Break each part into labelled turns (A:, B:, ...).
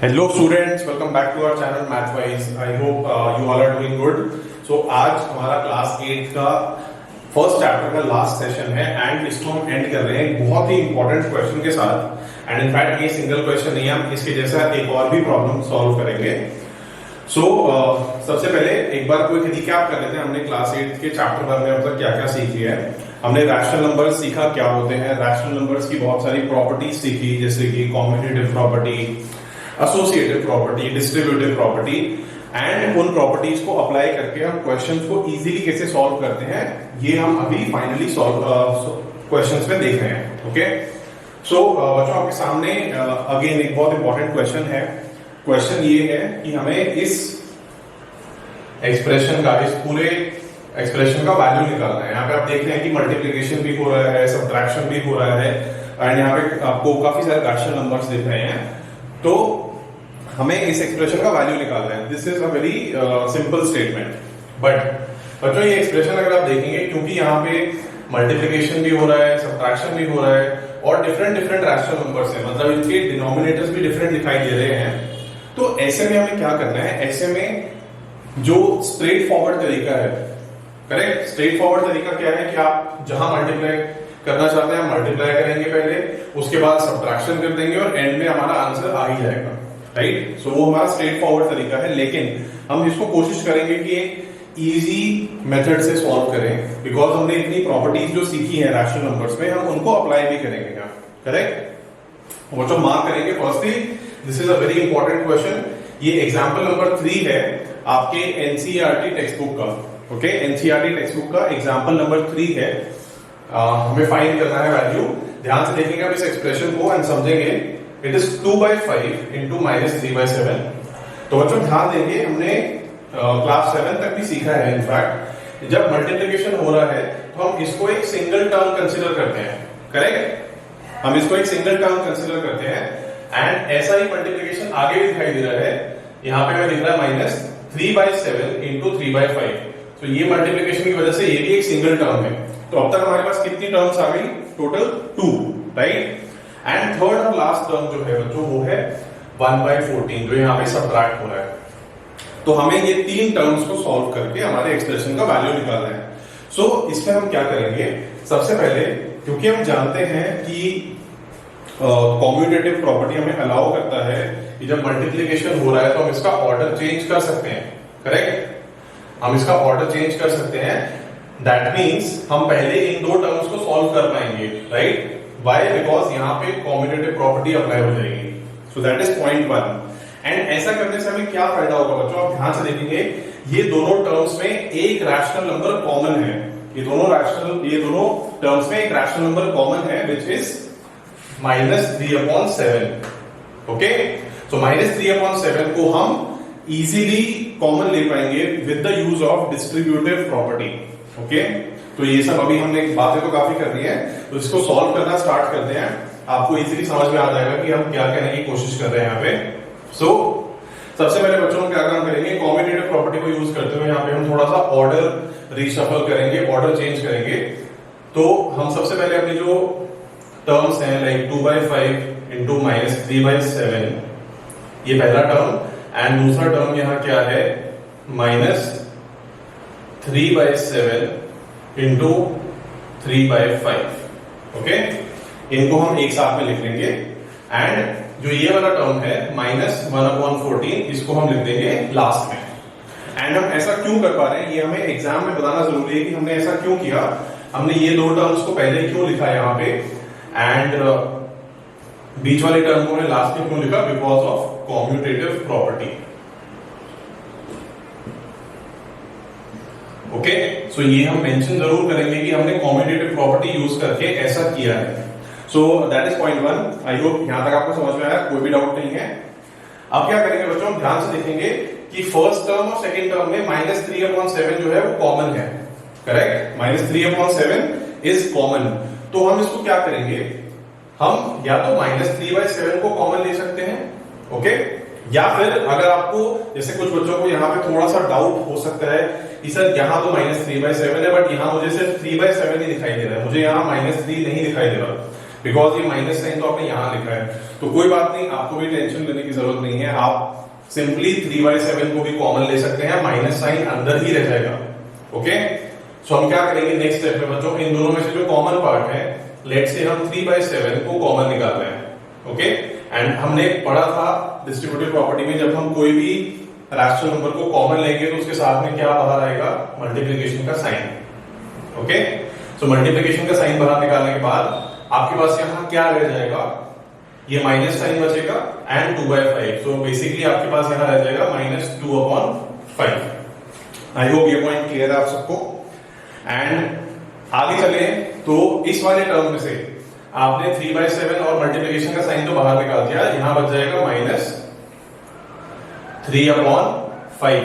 A: Hello students, welcome back to our channel Mathwise. I hope you all are doing good. So आज हमारा class 8 का first chapter का last session है and इसको हम and कर रहे हैं एक बहुत ही इंपॉर्टेंट क्वेश्चन के साथ। एंड इनफैक्ट ये सिंगल क्वेश्चन नहीं है, हम इसके जैसा एक और भी प्रॉब्लम सॉल्व करेंगे। सबसे पहले एक बार कोई रिकैप कर लेते हैं। हमने क्लास 8 के चैप्टर भर में अब तक क्या क्या सीख लिया है। हमने रैशनल नंबर्स सीखा क्या होते हैं, रैशनल नंबर्स की बहुत सारी प्रॉपर्टीज सीखी जैसे कि commutative property, associative property, distributive property and उन प्रॉपर्टीज को अप्लाई करके हम क्वेश्चंस को इजीली कैसे सॉल्व करते हैं ये हम अभी फाइनली क्वेश्चंस में देख रहे हैं। ओके, सो बच्चों आपके सामने अगेन एक बहुत इंपॉर्टेंट क्वेश्चन है। क्वेश्चन ये है कि हमें इस एक्सप्रेशन का, इस पूरे एक्सप्रेशन का वैल्यू निकालना है। यहाँ पे आप देख रहे हैं कि मल्टीप्लिकेशन भी हो रहा है, सब्ट्रैक्शन भी हो रहा है एंड यहाँ पे आपको काफी सारे रैशनल नंबर्स दिख रहे हैं। तो हमें इस एक्सप्रेशन का वैल्यू निकालना है। This is a very simple statement, but बच्चों ये एक्सप्रेशन अगर आप देखेंगे, क्योंकि यहाँ पे मल्टीप्लिकेशन भी हो रहा है, सब्ट्रैक्शन भी हो रहा है और डिफरेंट रैशनल नंबर्स हैं, मतलब इनके डिनोमिनेटर्स भी डिफरेंट दिखाई दे रहे हैं। तो ऐसे में हमें क्या करना है, ऐसे में जो स्ट्रेट फॉरवर्ड तरीका है, करेक्ट स्ट्रेट फॉरवर्ड तरीका क्या है कि आप जहां मल्टीप्लाई करना चाहते हैं मल्टीप्लाई करेंगे पहले, उसके बाद सब्ट्रैक्शन कर देंगे और एंड में हमारा आंसर आ ही जाएगा, राइट। सो वो हमारा स्ट्रेट फॉरवर्ड तरीका है, लेकिन हम इसको कोशिश करेंगे कि इजी मेथड से सॉल्व करें, बिकॉज हमने इतनी प्रॉपर्टीज जो सीखी है रैशनल नंबर्स में, हम उनको अप्लाई भी करेंगे यहाँ, करेक्ट। वो जो मार्क करेंगे firstly, this is a very important question. ये एग्जाम्पल नंबर 3 है आपके एनसीईआरटी टेक्स्ट बुक का। ओके, एनसीईआरटी टेक्स्ट बुक का एग्जाम्पल नंबर 3 है। हमें फाइंड करना है वैल्यू। ध्यान से देखेंगे आप इस एक्सप्रेशन को एंड समझेंगे। It is 2/5 into -3/7। तो बच्चों ध्यान देंगे, हमने क्लास 7 तक भी सीखा है इनफैक्ट, जब मल्टीप्लिकेशन हो रहा है तो हम इसको एक सिंगल टर्म कंसिडर करते हैं, करेक्ट। हम इसको एक सिंगल टर्म कंसिडर करते हैं एंड ऐसा ही मल्टीप्लिकेशन आगे भी दिखाई दे रहा है। यहाँ पे हमें दिख रहा है -3/7 इंटू 3/5। तो ये मल्टीप्लिकेशन की वजह से ये भी एक सिंगल टर्म है। तो अब तक हमारे पास कितनी टर्म्स आ गई, टोटल 2, राइट। एंड थर्ड और लास्ट टर्म जो है बच्चों वो है 1/14 जो यहाँ पे सब्ट्रैक्ट हो रहा है। तो हमें ये 3 टर्म्स को सॉल्व करके हमारे एक्सप्रेशन का वैल्यू निकालना है। सो इसमें हम क्या करेंगे, सबसे पहले क्योंकि हम जानते हैं कि कॉम्यूटेटिव प्रॉपर्टी हमें अलाउ करता है कि जब मल्टीप्लिकेशन हो रहा है तो हम इसका ऑर्डर चेंज कर सकते हैं, करेक्ट। हम इसका ऑर्डर चेंज कर सकते हैं। दैट मीन्स हम पहले इन 2 टर्म्स को सॉल्व कर पाएंगे, राइट। वाई, बिकॉज यहाँ पे कॉम्यूटेटिव प्रॉपर्टी अप्लाई हो जाएगी। So that is point 1। And ऐसा करने से हमें क्या फायदा होगा बच्चों, आप ध्यान से देखेंगे, ये दोनों टर्म्स में एक रैशनल नंबर कॉमन है। ये दोनों टर्म्स में एक रैशनल नंबर कॉमन है विच इज -3/7। ओके, सो -3/7 को हम इजीली कॉमन ले पाएंगे with the use of distributive property. Okay, तो ये सब अभी हमने बातें तो काफी कर दी है, तो इसको सॉल्व करना स्टार्ट करते हैं। आपको इजीली समझ में आ जाएगा कि हम क्या करने की कोशिश कर रहे हैं यहाँ पे। सबसे पहले बच्चों हम क्या काम करेंगे, कॉम्यूटेटिव प्रॉपर्टी को यूज करते हुए यहाँ पे हम थोड़ा सा ऑर्डर रीशफल करेंगे, ऑर्डर चेंज करेंगे। तो हम सबसे पहले अपनी जो टर्म्स हैं लाइक 2/5 इंटू -3/7, ये पहला टर्म, एंड दूसरा टर्म यहाँ क्या है -3/7 इंटू 3/5। ओके, इनको हम एक साथ में लिख लेंगे। एंड जो ये वाला टर्म है -1/14, इसको हम लिख देंगे लास्ट में। एंड हम ऐसा क्यों कर पा रहे हैं, ये हमें एग्जाम में बताना जरूरी है कि हमने ऐसा क्यों किया। हमने ये 2 टर्म्स को पहले क्यों लिखा है यहाँ पे एंड बीच वाले टर्म को हमने लास्ट में क्यों लिखा, because of commutative property. Okay, so ये हम मेंशन जरूर करेंगे कि हमने कॉम्यूटेटिव प्रॉपर्टी यूज करके ऐसा किया है। So that is point 1। I hope यहां तक आपको समझ में आया, कोई भी डाउट नहीं है। अब क्या करेंगे बच्चों, ध्यान से देखेंगे कि फर्स्ट टर्म और सेकंड टर्म में -3/7 जो है वो कॉमन है, करेक्ट। -3/7 is common. तो हम इसको क्या करेंगे, हम या तो -3/7 को कॉमन ले सकते हैं, ओके, या फिर अगर आपको जैसे कुछ बच्चों को यहाँ पे थोड़ा सा डाउट हो सकता है कि सर यहाँ तो -3/7 है बट यहाँ मुझे सिर्फ 3/7 ही दिखाई दे रहा है, मुझे यहाँ -3 नहीं दिखाई दे रहा। बिकॉज ये माइनस साइन तो आपने यहाँ लिखा है। तो कोई बात नहीं, आपको भी टेंशन लेने की जरूरत नहीं है, आप सिंपली 3/7 को भी कॉमन ले सकते हैं, माइनस साइन अंदर ही रह जाएगा। ओके, सो हम क्या करेंगे नेक्स्ट स्टेप में बच्चों, इन दोनों में से जो कॉमन पार्ट है, लेट्स से हम 3/7 को कॉमन निकाल रहे हैं। ओके, एंड हमने पढ़ा था डिस्ट्रीब्यूटिव प्रॉपर्टी में, जब हम कोई भी रैशनल नंबर को कॉमन लेंगे तो उसके साथ में क्या बाहर आएगा, मल्टीप्लिकेशन का साइन। ओके, सो मल्टीप्लिकेशन का साइन बाहर निकालने के बाद आपके पास यहाँ क्या रह जाएगा, ये माइनस साइन बचेगा एंड 2/5। सो बेसिकली आपके पास यहाँ रह जाएगा -2/5। आई होप ये पॉइंट क्लियर है आप सबको। एंड आगे चले तो इस वाले टर्म में से आपने 3/7 और मल्टीप्लिकेशन का साइन तो बाहर निकाल दिया, यहां बच जाएगा -3/5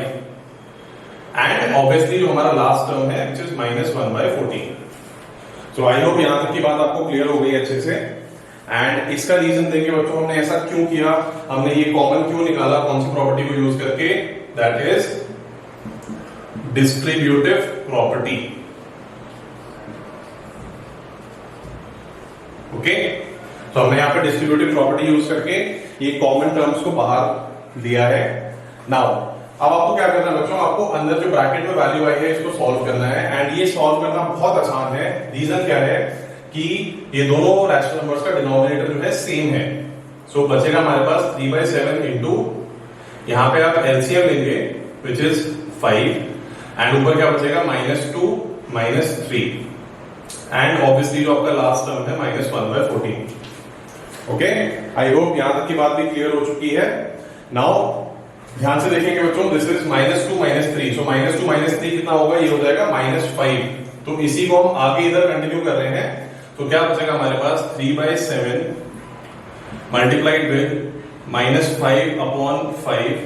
A: एंड ऑब्वियसली जो हमारा लास्ट टर्म है which is -1/14। So I hope यहां तक की बात आपको क्लियर हो गई अच्छे से। एंड इसका रीजन देखिए बच्चों, हमने ऐसा क्यों किया, हमने ये कॉमन क्यों निकाला, कौन सी प्रॉपर्टी को यूज करके, that is distributive property. Okay, तो हमने यहां पे डिस्ट्रीब्यूटिव प्रॉपर्टी यूज करके ये कॉमन टर्म्स को बाहर लिया है। नाउ अब आपको क्या करना है बच्चों, आपको अंदर जो ब्रैकेट में वैल्यू आई है इसको सॉल्व करना है। एंड ये सॉल्व करना बहुत आसान है। रीजन क्या है कि ये दोनों रैशनल नंबर्स का डिनोमिनेटर जो है सेम है। सो बचेगा हमारे पास 3/7 इंटू, यहां पे आप एलसीएम लेंगे विच इज 5 एंड ऊपर क्या बचेगा -2 -3 एंड ऑब्वियसली जो आपका लास्ट टर्म है -1/14। ओके, आई होप यहां तक की बात भी क्लियर हो चुकी है। नाउ ध्यान से देखेंगे बच्चों, दिस इज -2 -3, सो -2 -3 कितना होगा, ये हो जाएगा -5। तो इसी को हम आगे इधर कंटिन्यू कर रहे हैं, तो क्या बचेगा हमारे पास 3/7 मल्टीप्लाइड विद -5/5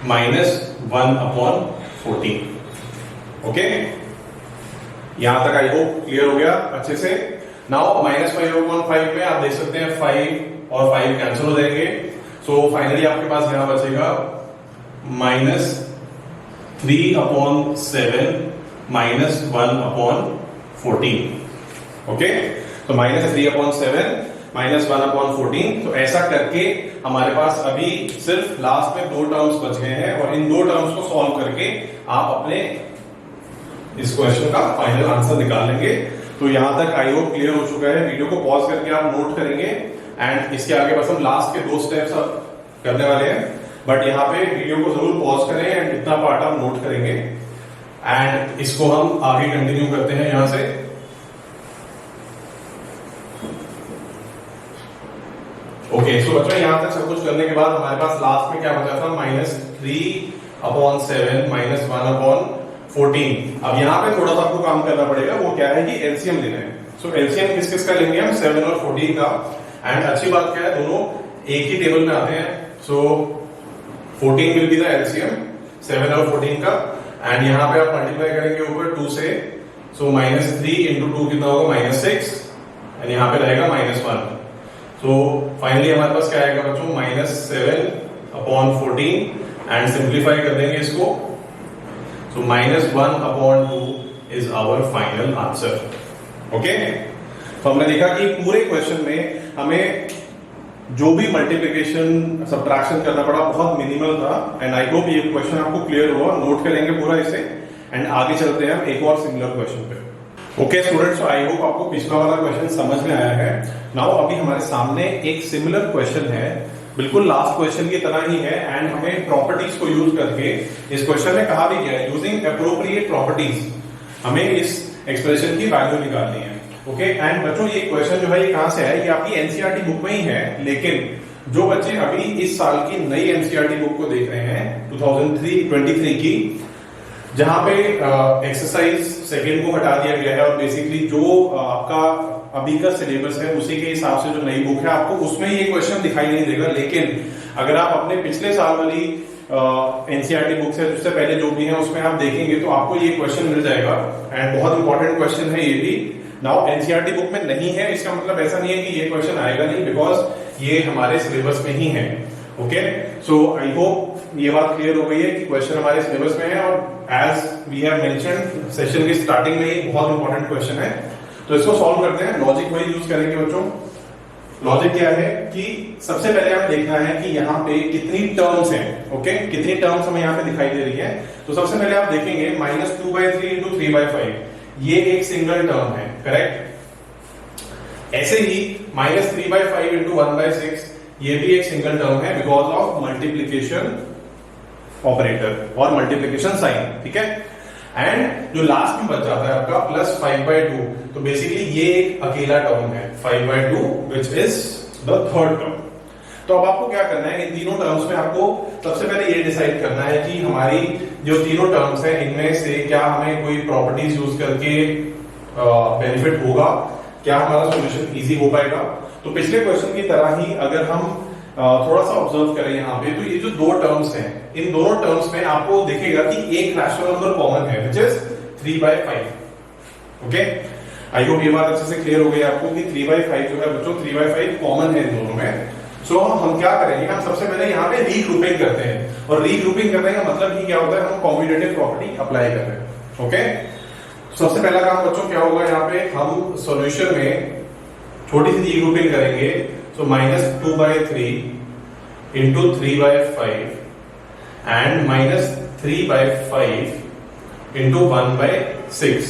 A: -1/14। ओके, यहां तक आई होप क्लियर हो गया अच्छे से। नाउ -5/5 में आप देख सकते हैं 5 और 5 कैंसिल हो जाएंगे। सो फाइनली आपके पास यहां बचेगा -3/7 -1/14। ओके, तो -3/7 -1/14। तो ऐसा करके हमारे पास अभी सिर्फ लास्ट में 2 टर्म्स बच गए हैं और इन 2 टर्म्स को सॉल्व करके आप अपने इस क्वेश्चन का फाइनल आंसर निकाल लेंगे। तो यहां तक आई होप क्लियर हो चुका है। वीडियो को पॉज करके आप नोट करेंगे एंड इसके आगे बस हम लास्ट के 2 स्टेप्स करने वाले हैं, बट यहाँ पे वीडियो को जरूर पॉज करें एंड इतना पार्ट आप नोट करेंगे एंड इसको हम आगे कंटिन्यू करते हैं यहां से। ओके, सो बच्चों यहां तक सब कुछ करने के बाद हमारे पास लास्ट में क्या बचा था, -3/7 -1/14। अब यहाँ पे थोड़ा सा आपको काम करना पड़ेगा, वो क्या है कि एलसीएम लेना है। सो एलसीएम किस किस का लेंगे हम, 7 और 14 का। एंड अच्छी बात क्या है, दोनों एक ही टेबल में आते हैं। सो 14 विल बी द एलसीएम 7 और 14 का, एंड यहाँ पे आप मल्टीप्लाई करेंगे ऊपर 2 से। सो -3 इंटू 2 कितना होगा, -6 एंड यहाँ पे रहेगा -1। सो फाइनली हमारे पास क्या आएगा बच्चों, -7/14 एंड सिंप्लीफाई कर देंगे इसको। So -1/2 is our final answer. Okay, तो हमने देखा कि पूरे क्वेश्चन में हमें जो भी मल्टीप्लिकेशन सब्ट्रैक्शन करना पड़ा बहुत मिनिमल था। एंड आई होप ये क्वेश्चन आपको क्लियर हुआ, नोट करेंगे पूरा इसे एंड आगे चलते हैं हम एक और सिमिलर क्वेश्चन पे। ओके स्टूडेंट्स, आई होप आपको पिछला वाला क्वेश्चन समझ में आया है। नाउ अभी हमारे सामने एक सिमिलर क्वेश्चन है, बिल्कुल लास्ट क्वेश्चन की तरह ही है एंड हमें प्रॉपर्टीज को यूज करके इस क्वेश्चन में कहा भी गया है, यूजिंग एप्रोप्रिएट प्रॉपर्टीज हमें इस एक्सप्रेशन की वैल्यू निकालनी है। ओके, एंड बच्चों ये क्वेश्चन जो है ये कहां से है, ये आपकी एनसीईआरटी बुक में ही है, लेकिन जो बच्चे अभी इस साल की नई एनसीईआरटी बुक को देख रहे हैं 2023 की, जहां पे एक्सरसाइज सेकंड को हटा दिया गया है और बेसिकली जो आपका अभी का सिलेबस है उसी के हिसाब से जो नई बुक है आपको उसमें ये क्वेश्चन दिखाई नहीं देगा। लेकिन अगर आप अपने पिछले साल वाली एनसीईआरटी बुक से जिससे पहले जो भी है उसमें आप देखेंगे तो आपको ये क्वेश्चन मिल जाएगा एंड बहुत इंपॉर्टेंट क्वेश्चन है ये भी। नाउ एनसीईआरटी बुक में नहीं है इसका मतलब ऐसा नहीं है कि ये क्वेश्चन आएगा नहीं, बिकॉज ये हमारे सिलेबस में ही है। ओके, सो आई होप ये बात क्लियर हो गई है कि क्वेश्चन हमारे सिलेबस में है और as we have mentioned session की स्टार्टिंग में ये बहुत इंपॉर्टेंट क्वेश्चन है। तो इसको सॉल्व करते हैं, लॉजिक वही यूज करेंगे बच्चों। लॉजिक क्या है कि सबसे पहले हमें देखना है कि यहाँ पे कितनी टर्म्स हैं, ओके, कितनी टर्म्स हमें यहाँ पे दिखाई दे रही है। तो सबसे पहले आप देखेंगे -2/3 इंटू 3/5, ये एक सिंगल टर्म है, करेक्ट। ऐसे ही -3/5 इंटू 1/6, ये भी एक सिंगल टर्म है बिकॉज ऑफ मल्टीप्लीकेशन ऑपरेटर और मल्टीप्लीकेशन साइन, ठीक है। एंड जो लास्ट में बच जाता है आपका +5/2, तो बेसिकली ये एक अकेला टर्म है 5/2 which is the third term. तो अब आपको क्या करना है, इन तीनों टर्म्स में आपको सबसे पहले ये डिसाइड करना है कि हमारी जो तीनों टर्म्स हैं इनमें से क्या हमें कोई प्रॉपर्टीज यूज करके बेनिफिट होगा, क्या हमारा सॉल्यूशन इजी हो पाएगा। तो पिछले क्वेश्चन की तरह ही अगर हम थोड़ा सा ऑब्जर्व करें यहाँ पे, तो ये जो दो टर्म्स हैं, इन दोनों टर्म्स में आपको दिखेगा कि एक रैशनल नंबर कॉमन है which is 3/5, okay. I hope ये बात अच्छे से क्लियर हो गई आपको कि 3/5 जो है बच्चों 3/5 कॉमन है इन दोनों में। सो हम क्या करेंगे, हम सबसे पहले यहाँ पे रीग्रुपिंग करते हैं, और रीग्रुपिंग करने का मतलब ही क्या होता है, हम कॉम्यूटेटिव प्रॉपर्टी अप्लाई कर रहे हैं, ओके। सबसे पहला काम बच्चों क्या होगा, यहाँ पे हम सॉल्यूशन में छोटी सी रीग्रुपिंग करेंगे। So -2/3 into 3/5 and -3/5 into 1/6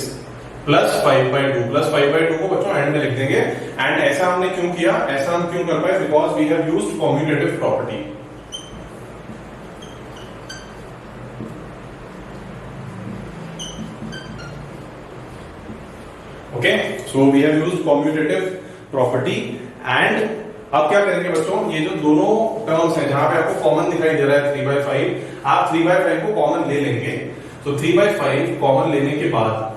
A: plus 5/2 को बच्चों एंड में लिख देंगे। एंड ऐसा हमने क्यों किया, ऐसा हम क्यों कर पाए, because we have used commutative property, okay. So we have used commutative property. And अब क्या करेंगे बच्चों, ये जो दोनों टर्म्स हैं जहां पे आपको कॉमन दिखाई दे रहा है 3/5, आप 3/5 को कॉमन ले लेंगे। तो 3/5 कॉमन लेने के बाद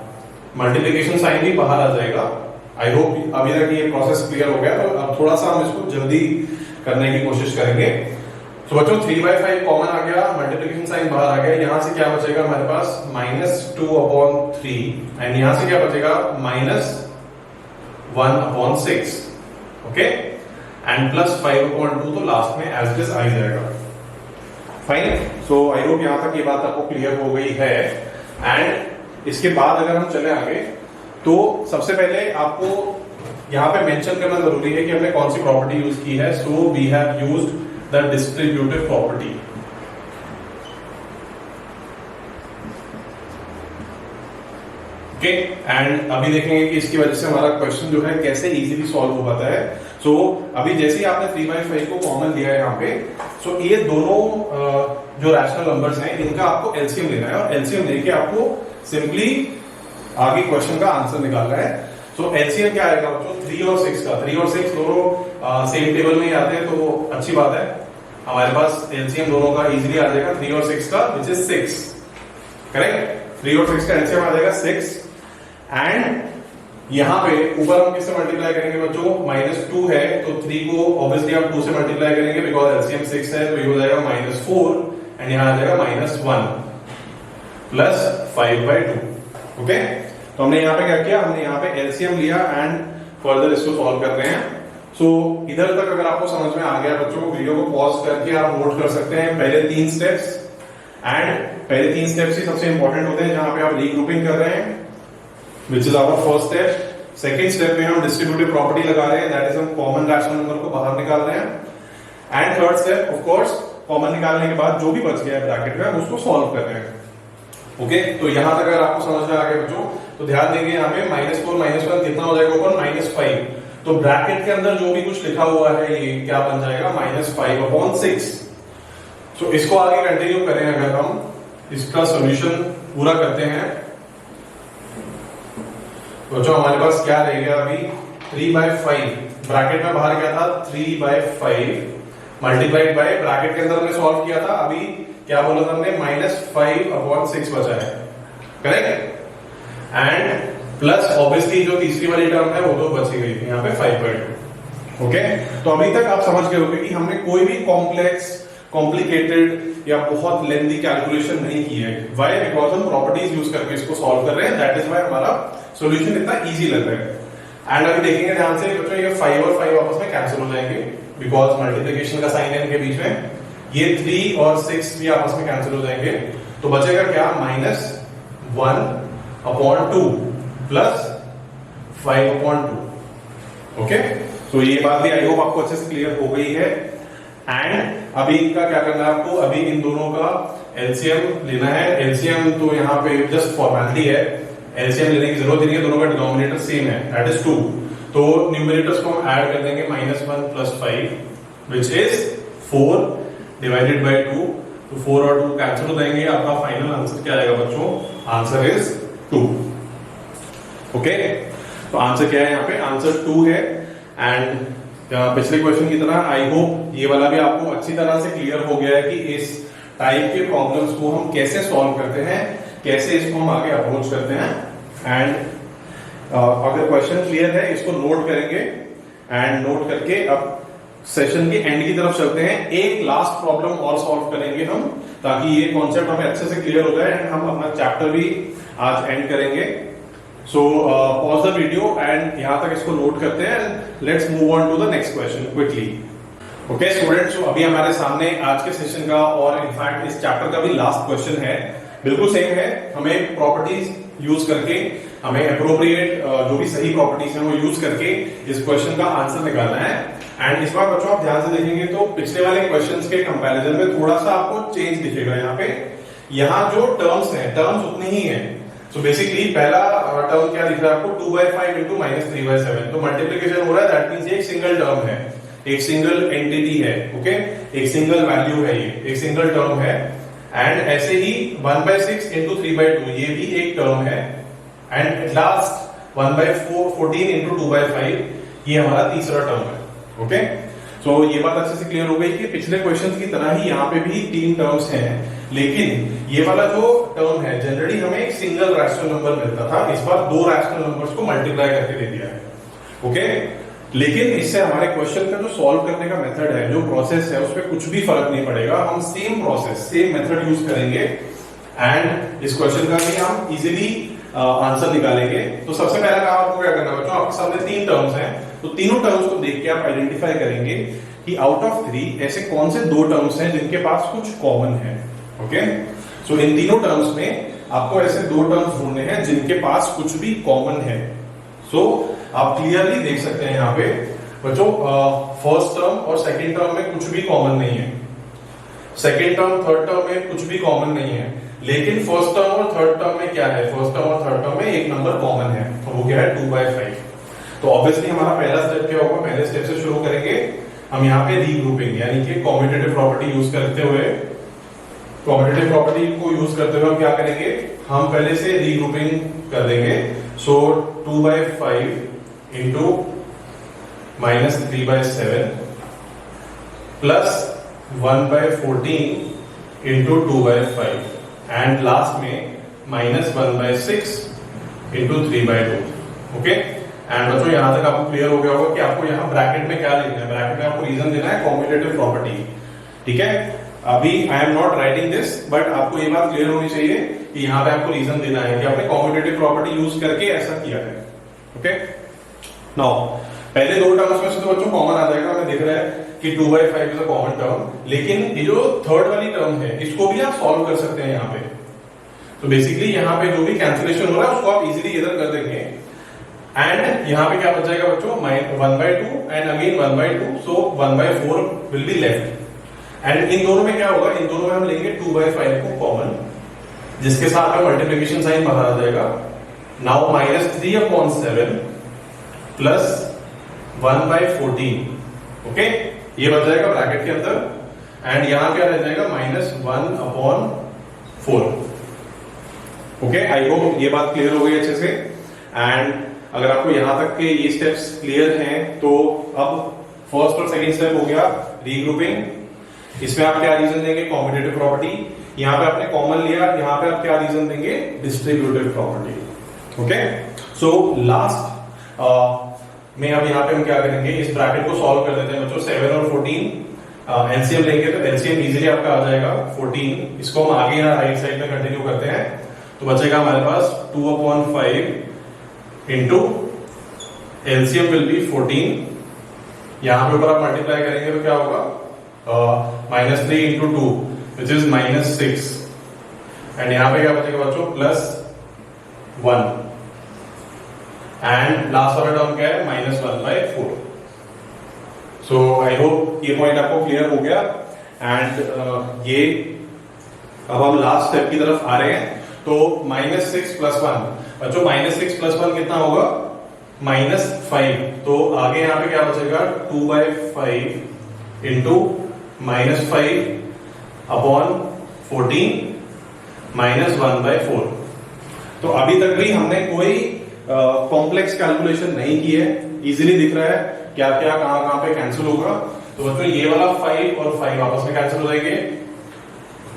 A: मल्टीप्लिकेशन साइन भी बाहर आ जाएगा। आई होप अभी तक ये प्रोसेस क्लियर हो गया। तो अब थोड़ा सा हम इसको जल्दी करने की कोशिश करेंगे। तो बच्चों 3/5 कॉमन आ गया, मल्टीप्लिकेशन साइन बाहर आ गया। यहां से क्या बचेगा हमारे पास -2/3, एंड यहां से क्या बचेगा -1/6, ओके। एंड +5/2 तो लास्ट में एज इट इज आ जाएगा, फाइन। सो आई होप यहां तक ये बात आपको क्लियर हो गई है। एंड इसके बाद अगर हम चले आगे, तो सबसे पहले आपको यहां पे मेंशन करना जरूरी है कि हमने कौन सी प्रॉपर्टी यूज की है। So we have used the distributive property, okay. And अभी देखेंगे कि इसकी वजह से हमारा क्वेश्चन जो है कैसे इजीली सॉल्व हो पाता है। सो अभी जैसे ही आपने 3/5 को कॉमन लिया है यहाँ पे, सो ये दोनों जो रैशनल नंबर्स हैं इनका आपको एलसीएम लेना है, और एलसीएम लेके आपको सिंपली आगे क्वेश्चन का आंसर निकालना है। सो एलसीएम क्या आएगा बच्चों, 3 और 6 का। 3 और 6 दोनों सेम टेबल में ही आते हैं, तो अच्छी बात है, हमारे पास एलसीएम दोनों का इजीली आ जाएगा। 3 और 6 का विच इज 6, करेक्ट। 3 और 6 का एलसीएम आ जाएगा 6। एंड यहां पे ऊपर हम किससे मल्टीप्लाई करेंगे बच्चों, -2 है तो 3 को ऑब्वियसली आप 2 से मल्टीप्लाई करेंगे बिकॉज एलसीएम 6 है, तो ये हो जाएगा -4, एंड यहां आ जाएगा -1 प्लस 5/2, ओके। तो हमने यहाँ पे क्या किया, हमने यहाँ पे एलसीएम लिया एंड फर्दर इसको सॉल्व कर रहे हैं। सो इधर तक अगर आपको समझ में आ गया बच्चों, वीडियो को पॉज करके आप नोट कर सकते हैं पहले 3 स्टेप्स। एंड पहले 3 स्टेप्स ही सबसे इंपॉर्टेंट होते हैं जहां पे आप रीग्रुपिंग कर रहे हैं, which is our first step. Second step में हम डिस्ट्रीब्यूटिव प्रॉपर्टी लगा रहे हैं, दैट इज हम कॉमन रैशनल नंबर को बाहर निकाल रहे हैं। And third step of course common निकालने के बाद जो भी बच गया है ब्रैकेट में उसको सॉल्व कर रहे हैं, ओके। तो यहां तक अगर आपको समझ में आ गया बच्चों, तो ध्यान देंगे यहाँ पे -4 -1 कितना हो जाएगा ऊपर, -5। तो ब्रैकेट के अंदर जो भी कुछ लिखा हुआ है ये क्या बन जाएगा, -5/6। तो इसको आगे कंटिन्यू करें, अगर हम इसका सोल्यूशन पूरा करते हैं तो जो हमारे पास क्या रह गया अभी, 3/5 ब्रैकेट में बाहर क्या था 3/5 मल्टीप्लाइड बाय ब्रैकेट के अंदर हमने सॉल्व किया था, अभी क्या बोला था हमने -5/6 बचा है, करेक्ट। एंड प्लस ऑब्वियसली जो तीसरी वाली टर्म है वो तो बची गई थी यहाँ पे 5/2, ओके। तो अभी तक आप समझ गए होंगे कि हमने कोई भी कॉम्प्लेक्स, कॉम्प्लिकेटेड या बहुत लेंथी कैलकुलेशन नहीं की है। व्हाई, बिकॉज हम प्रॉपर्टीज यूज करके इसको सॉल्व कर रहे हैं, दैट इज व्हाई हमारा सॉल्यूशन इतना इजी लग रहा है। एंड अभी देखेंगे ध्यान से बच्चों, ये 5 और 5 आपस में कैंसिल हो जाएंगे बिकॉज मल्टीप्लिकेशन का साइन है इनके बीच में। ये 3 और 6 भी आपस में कैंसिल हो जाएंगे, तो बचेगा क्या, -1/2 प्लस 5/2। ओके, तो ये बात भी आई होप आपको अच्छे से क्लियर हो गई है। एंड अभी इनका क्या करना है आपको, अभी इन दोनों का एलसीएम लेना है। एलसीएम तो यहाँ पे जस्ट फॉर्मेलिटी है, एलसीएम लेने की जरूरत नहीं है, दोनों का डिनोमिनेटर सेम है, दैट इज 2। तो न्यूमरेटर्स को हम ऐड कर देंगे, -1 + 5 विच इज 4 डिवाइडेड बाय 2। तो 4 और 2 कैंसिल हो जाएंगे, आपका फाइनल आंसर क्या आएगा बच्चों, आंसर इज 2। ओके, तो आंसर क्या है यहाँ पे, आंसर 2 है। एंड पिछले क्वेश्चन की तरह आई होप ये वाला भी आपको अच्छी तरह से क्लियर हो गया है कि इस टाइप के प्रॉब्लम्स को हम कैसे सॉल्व करते हैं, कैसे इसको हम आगे अप्रोच करते हैं। एंड अगर क्वेश्चन क्लियर है इसको नोट करेंगे, एंड नोट करके अब सेशन के एंड की तरफ चलते हैं। एक लास्ट प्रॉब्लम और सॉल्व करेंगे हम, ताकि ये कॉन्सेप्ट हमें अच्छे से क्लियर हो जाए एंड हम अपना चैप्टर भी आज एंड करेंगे। So pause the video and यहां तक इसको नोट करते हैं। Let's move on to the next question quickly. Okay students, अभी हमारे सामने आज के सेशन का और इनफैक्ट इस चैप्टर का भी लास्ट क्वेश्चन है, बिल्कुल सेम है। हमें प्रॉपर्टीज यूज करके, हमें अप्रोप्रिएट जो भी सही प्रॉपर्टीज हैं वो यूज करके इस क्वेश्चन का आंसर निकालना है। एंड इस बार बच्चों आप ध्यान से देखेंगे तो पिछले वाले क्वेश्चंस के कंपैरिजन में थोड़ा सा आपको चेंज दिखेगा। यहाँ पे यहाँ जो टर्म्स हैं, टर्म्स उतनी ही हैं। सो बेसिकली पहला टर्म क्या दिख रहा है आपको, 2/5 × -3/7। तो मल्टीप्लीकेशन हो रहा है, दैट मींस एक सिंगल टर्म है, एक सिंगल एंटिटी है। ओके, एक सिंगल वैल्यू है, ये एक सिंगल टर्म है। एंड ऐसे ही 1/6 × 3/2 ये भी एक टर्म है। एंड लास्ट 1/14 × 2/5 ये हमारा तीसरा टर्म है। ओके, सो ये बात अच्छे से क्लियर हो गई कि पिछले क्वेश्चंस की तरह ही यहाँ पे भी 3 टर्म्स हैं, लेकिन ये वाला जो टर्म है जनरली हमें एक सिंगल रैशनल नंबर मिलता था, इस बार 2 रैशनल नंबर्स को मल्टीप्लाई करके दे दिया है। ओके, लेकिन इससे हमारे क्वेश्चन का जो सॉल्व करने का मेथड है, जो प्रोसेस है, उसमें कुछ भी फर्क नहीं पड़ेगा। हम same process, same method use करेंगे एंड इस क्वेश्चन का भी हम इजीली आंसर निकालेंगे। तो सबसे पहला काम आपको क्या करना है बच्चों, आपके सामने 3 टर्म्स हैं, तो तीनों टर्म्स को देख के आप आइडेंटिफाई करेंगे कि आउट ऑफ 3 ऐसे कौन से 2 टर्म्स हैं जिनके पास कुछ कॉमन है। ओके, सो इन तीनों टर्म्स में आपको ऐसे 2 टर्म्स ढूंढने हैं जिनके पास कुछ भी कॉमन है। सो आप क्लियरली देख सकते हैं यहाँ पे बच्चों, फर्स्ट टर्म और सेकेंड टर्म में कुछ भी कॉमन नहीं है, सेकेंड टर्म थर्ड टर्म में कुछ भी कॉमन नहीं है, लेकिन फर्स्ट टर्म और थर्ड टर्म में क्या है, फर्स्ट टर्म और थर्ड टर्म में एक नंबर कॉमन है, तो वो क्या है 2/5। तो ऑब्वियसली हमारा पहला स्टेप क्या होगा, पहले स्टेप से शुरू करेंगे हम यहाँ पे रीग्रुपिंग, यानी कि कॉम्यूटेटिव प्रॉपर्टी यूज करते हुए, कॉम्यूटेटिव प्रॉपर्टी को यूज करते हुए हम क्या करेंगे, हम पहले से रीग्रुपिंग कर देंगे। सो 2/5 × -3/7 प्लस 1/14 × 2/5 एंड लास्ट में -1/6 × 3/2। ओके, एंड बच्चों यहां तक आपको क्लियर हो गया होगा कि आपको यहाँ ब्रैकेट में क्या लिखना है, ब्रैकेट में आपको रीजन देना है कॉम्यूटेटिव प्रॉपर्टी। ठीक है, अभी I am not writing this, but आपको ये बात क्लियर होनी चाहिए कि यहाँ पे आपको रीजन देना है कि आपने कॉम्यूटेटिव प्रॉपर्टी यूज करके ऐसा किया है। ओके, नाउ पहले 2 टर्म्स में से तो बच्चों कॉमन आ जाएगा, हमें दिख रहा है कि 2/5 इज अ कॉमन टर्म, लेकिन ये जो थर्ड वाली टर्म है इसको भी आप सॉल्व कर सकते हैं यहाँ पे। तो बेसिकली यहाँ पे जो भी कैंसिलेशन हो रहा है उसको आप इजीली इधर कर देंगे एंड यहाँ पे क्या बच जाएगा बच्चों, 1/2 and again 1/2, so 1/4 will be left. And in दोनों में क्या होगा, इन दोनों में हम लेंगे 2/5 को कॉमन, जिसके साथ में मल्टीप्लिकेशन साइन बाहर आ जाएगा। Now -3/7 plus 1/14। ओके, ये बच जाएगा ब्रैकेट के अंदर एंड यहां क्या रह जाएगा, -1/4। ओके, आई होप ये बात क्लियर हो गई अच्छे से। एंड अगर आपको यहां तक के ये स्टेप्स क्लियर हैं तो अब फर्स्ट और सेकंड स्टेप हो गया रीग्रुपिंग। इसमें आप क्या रीजन देंगे, कॉम्यूटेटिव प्रॉपर्टी, यहां पे आपने कॉमन लिया, यहां पे आप क्या रीजन देंगे, distributive property. Okay, so last में अब यहाँ पे हम क्या करेंगे, इस ब्रैकेट को सॉल्व कर देते हैं बच्चों। 7 और 14 एलसीएम लेंगे तो एलसीएम इजीली आपका आ जाएगा 14। इसको हम आगे यहाँ राइट साइड में कंटिन्यू करते हैं, तो बचेगा हमारे पास 2/5 इंटू एलसीएम विल बी 14। यहाँ पे ऊपर आप मल्टीप्लाई करेंगे तो क्या होगा, -3 × 2 विच इज -6 एंड यहाँ पे क्या बचेगा बच्चों, +1। एंड लास्ट वाला टर्म क्या है -1/4। सो आई होप ये पॉइंट आपको क्लियर हो गया। एंड ये अब हम लास्ट स्टेप की तरफ आ रहे हैं। तो -6 + 1, बच्चों -6 + 1 कितना होगा? -5। तो आगे यहां पे क्या बचेगा? 2/5 इंटू -5 अपॉन 14 -1/4। तो अभी तक भी हमने कोई कॉम्प्लेक्स कैलकुलेशन नहीं की है। इजीली दिख रहा है क्या क्या कहां पे कैंसिल होगा। तो बच्चों ये वाला 5 और 5 आपस में कैंसिल हो जाएंगे,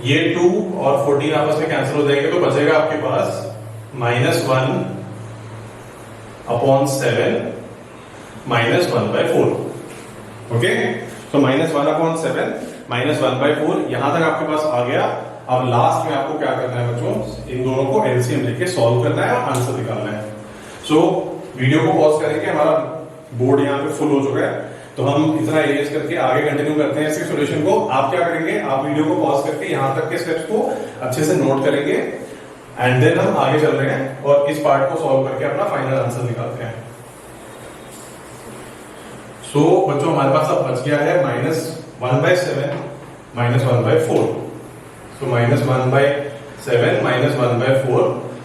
A: ये 2 और 14 आपस में कैंसिल हो जाएंगे। तो बचेगा आपके पास -1 अपॉन 7 -1/4। ओके, तो -1 अपॉन 7 -1/4 यहां तक आपके पास आ गया। अब लास्ट में आपको क्या करना है बच्चों? इन दोनों को एलसीएम लेके सॉल्व करना है और आंसर निकालना है। सो वीडियो को पॉज करेंगे, हमारा बोर्ड यहाँ पे फुल हो चुका है, तो हम इतना एरियस करके आगे कंटिन्यू करते हैं इसके सॉल्यूशन को। आप क्या करेंगे? आप वीडियो को पॉज करके यहां तक के स्टेप्स को अच्छे से नोट करेंगे एंड देन हम आगे चल रहे हैं और इस पार्ट को सॉल्व करके अपना फाइनल आंसर निकालते हैं। सो बच्चों हमारे पास अब बच गया है -1/7 -1/4। तो -1/7 -1/4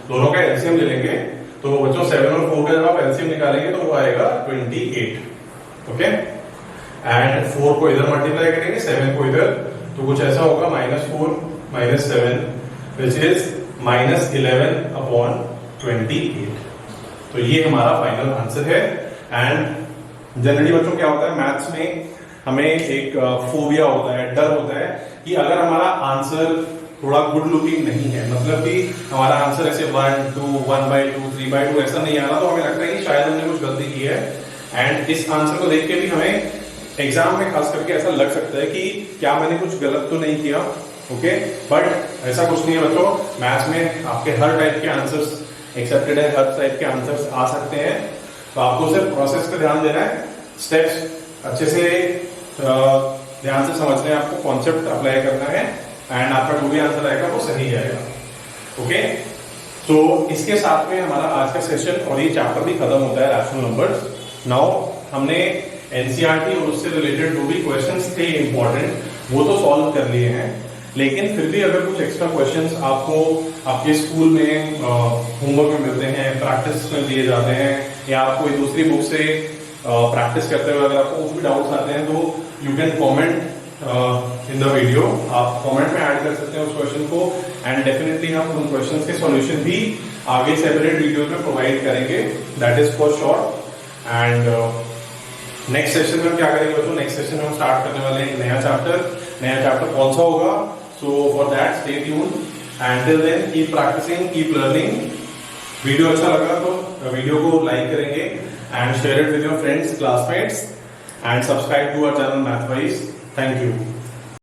A: दोनों का एलसीएम ले लेंगे। तो बच्चों 7 और 4 का जब आप एलसीएम निकालेंगे तो वो आएगा 28। ओके, एंड 4 को इधर मल्टीप्लाई करेंगे, 7 को इधर, तो कुछ ऐसा होगा -4 -7 विच इज -11 अपॉन 28। तो ये हमारा फाइनल आंसर है। एंड जनरली बच्चों क्या होता है मैथ्स में, हमें एक फोबिया होता है, डर होता है कि अगर हमारा आंसर थोड़ा गुड लुकिंग नहीं है, मतलब कि हमारा आंसर ऐसे 1 2 1/2 3/2 ऐसा नहीं आ रहा, तो हमें लगता है कि शायद हमने कुछ गलती की है। एंड इस आंसर को देख के भी हमें एग्जाम में खास करके ऐसा लग सकता है कि क्या मैंने कुछ गलत तो नहीं किया। ओके, बट ऐसा कुछ नहीं है बच्चों। मैथ्स में आपके हर टाइप के आंसर्स एक्सेप्टेड है, हर टाइप के आंसर्स आ सकते हैं। तो आपको सिर्फ प्रोसेस पे ध्यान देना है, स्टेप्स अच्छे से ध्यान से समझना है, आपको कॉन्सेप्ट अप्लाई करना है एंड आपका जो भी आंसर आएगा वो सही जाएगा। ओके, तो इसके साथ में हमारा आज का सेशन और ये चैप्टर भी खत्म होता है, रैशनल नंबर्स। नाउ हमने एनसीईआरटी और उससे रिलेटेड जो भी क्वेश्चंस थे इंपॉर्टेंट वो तो सॉल्व कर लिए हैं, लेकिन फिर भी अगर कुछ एक्स्ट्रा क्वेश्चंस आपको आपके स्कूल में होमवर्क में मिलते हैं, प्रैक्टिस में दिए जाते हैं, या आप कोई दूसरी बुक से प्रैक्टिस करते हुए अगर आपको कुछ भी डाउट्स आते हैं तो you can comment in the video. आप कमेंट में ऐड कर सकते हैं उस क्वेश्चन को एंड डेफिनेटली हम उन क्वेश्चंस के सॉल्यूशन भी आगे सेपरेट वीडियो में प्रोवाइड करेंगे, that is for sure. And next session में हम क्या करेंगे बच्चों? नेक्स्ट सेशन में हम स्टार्ट करने वाले हैं नया चैप्टर कौन सा होगा? So for that stay tuned and till then keep practising, keep learning. Video अच्छा लगा तो वीडियो को लाइक करेंगे and share it with your friends, classmates and subscribe to our channel Mathwise. Thank you.